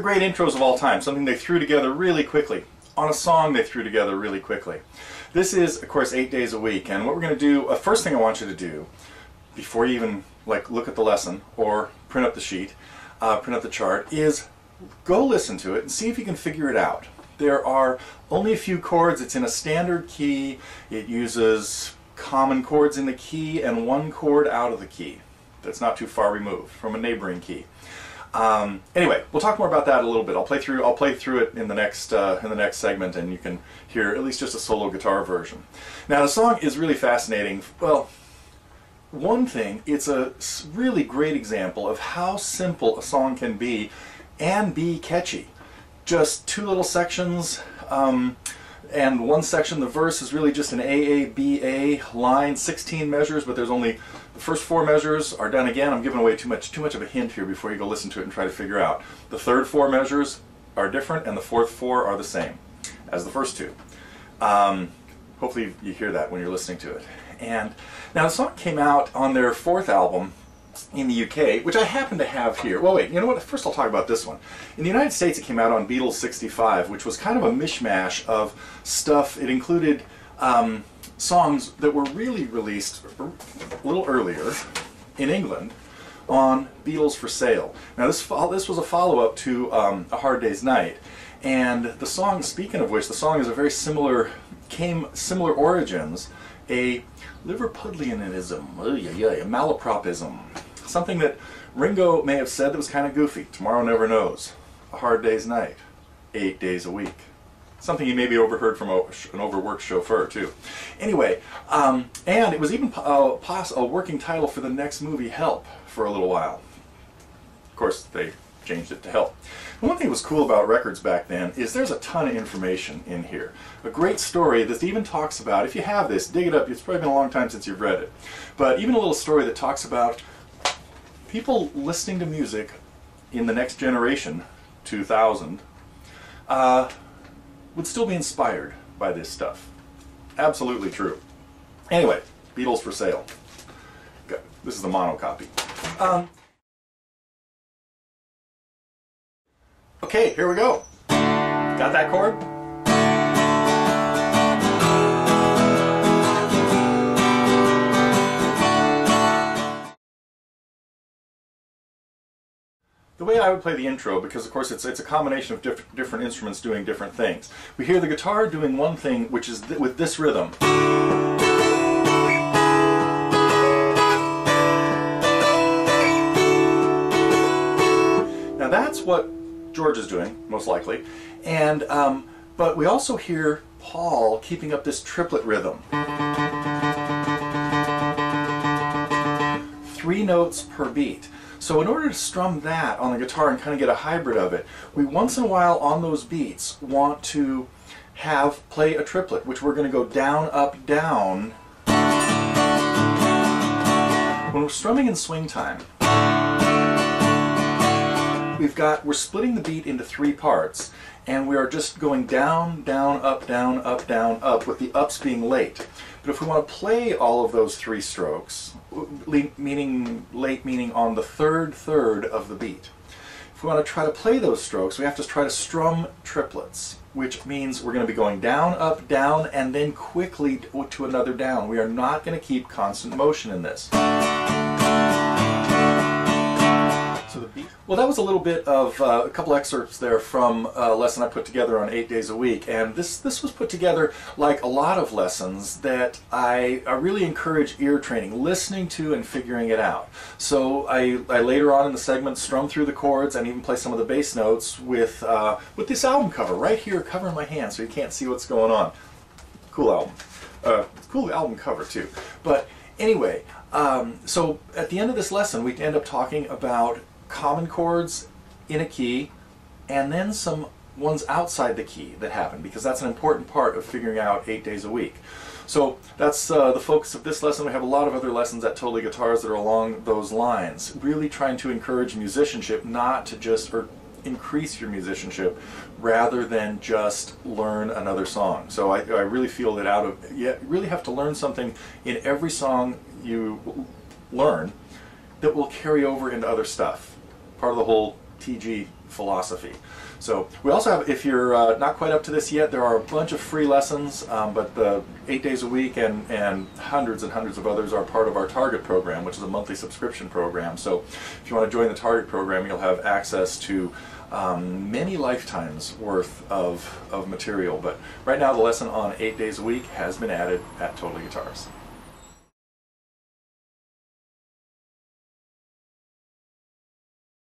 great intros of all time, something they threw together really quickly. On a song they threw together really quickly. This is, of course, 8 days a week, and what we're going to do, first thing I want you to do, before you even look at the lesson or print up the sheet, print up the chart, is go listen to it and see if you can figure it out. There are only a few chords. It's in a standard key. It uses common chords in the key and one chord out of the key that's not too far removed from a neighboring key. Anyway, we'll talk more about that a little bit. I'll play through it in the next segment, and you can hear at least just a solo guitar version. Now, the song is really fascinating. Well, one thing, it's a really great example of how simple a song can be and be catchy. Just two little sections, and one section, the verse, is really just an A-A-B-A line, 16 measures, but there's only the first 4 measures are done again. I'm giving away too much of a hint here before you go listen to it and try to figure out. The third 4 measures are different, and the fourth 4 are the same as the first 2. Hopefully you hear that when you're listening to it. And now the song came out on their 4th album in the UK, which I happen to have here. Well, wait, you know what? First I'll talk about this one. In the United States it came out on Beatles 65, which was kind of a mishmash of stuff. It included songs that were really released a little earlier in England on Beatles For Sale. Now this was a follow-up to A Hard Day's Night, and the song, speaking of which, the song is a very similar origins, a Liverpudlianism, a malapropism, something that Ringo may have said that was kind of goofy. Tomorrow never knows. A hard day's night. 8 days a week. Something he maybe overheard from an overworked chauffeur, too. Anyway, and it was even a working title for the next movie, Help, for a little while. Of course, they changed it to Help. And one thing that was cool about records back then is there's a ton of information in here. A great story that even talks about, if you have this, dig it up, it's probably been a long time since you've read it, but even a little story that talks about people listening to music in the next generation, 2000, would still be inspired by this stuff. Absolutely true. Anyway, Beatles For Sale. This is the mono copy. Okay, here we go. Got that chord? The way I would play the intro, because of course it's a combination of different instruments doing different things. We hear the guitar doing one thing, which is with this rhythm. Now that's what George is doing, most likely, and but we also hear Paul keeping up this triplet rhythm. 3 notes per beat. So in order to strum that on the guitar and kind of get a hybrid of it, we once in a while on those beats want to play a triplet, which we're going to go down, up, down. When we're strumming in swing time, we're splitting the beat into 3 parts, and we are just going down, down, up, down, up, down, up, with the ups being late. But if we want to play all of those 3 strokes, meaning late meaning on the third of the beat, if we want to try to play those strokes, we have to try to strum triplets, which means we're going to be going down, up, down, and then quickly to another down. We are not going to keep constant motion in this. So the beat. Well, that was a little bit of a couple excerpts there from a lesson I put together on 8 days a week, and this was put together like a lot of lessons that I really encourage ear training, listening to and figuring it out. So I later on in the segment strum through the chords and even play some of the bass notes with this album cover right here, covering my hand so you can't see what's going on. Cool album. Cool album cover too. But anyway, so at the end of this lesson we end up talking about common chords in a key, and then some ones outside the key that happen, because that's an important part of figuring out 8 days a week. So that's the focus of this lesson. We have a lot of other lessons at Totally Guitars that are along those lines, really trying to encourage musicianship, not to just increase your musicianship rather than just learn another song. So I really feel that you really have to learn something in every song you learn that will carry over into other stuff. Part of the whole TG philosophy. So we also have, if you're not quite up to this yet, there are a bunch of free lessons, but the 8 days a week and hundreds and hundreds of others are part of our Target program, which is a monthly subscription program. So if you want to join the Target program, you'll have access to many lifetimes worth of material. But right now the lesson on 8 days a week has been added at Totally Guitars.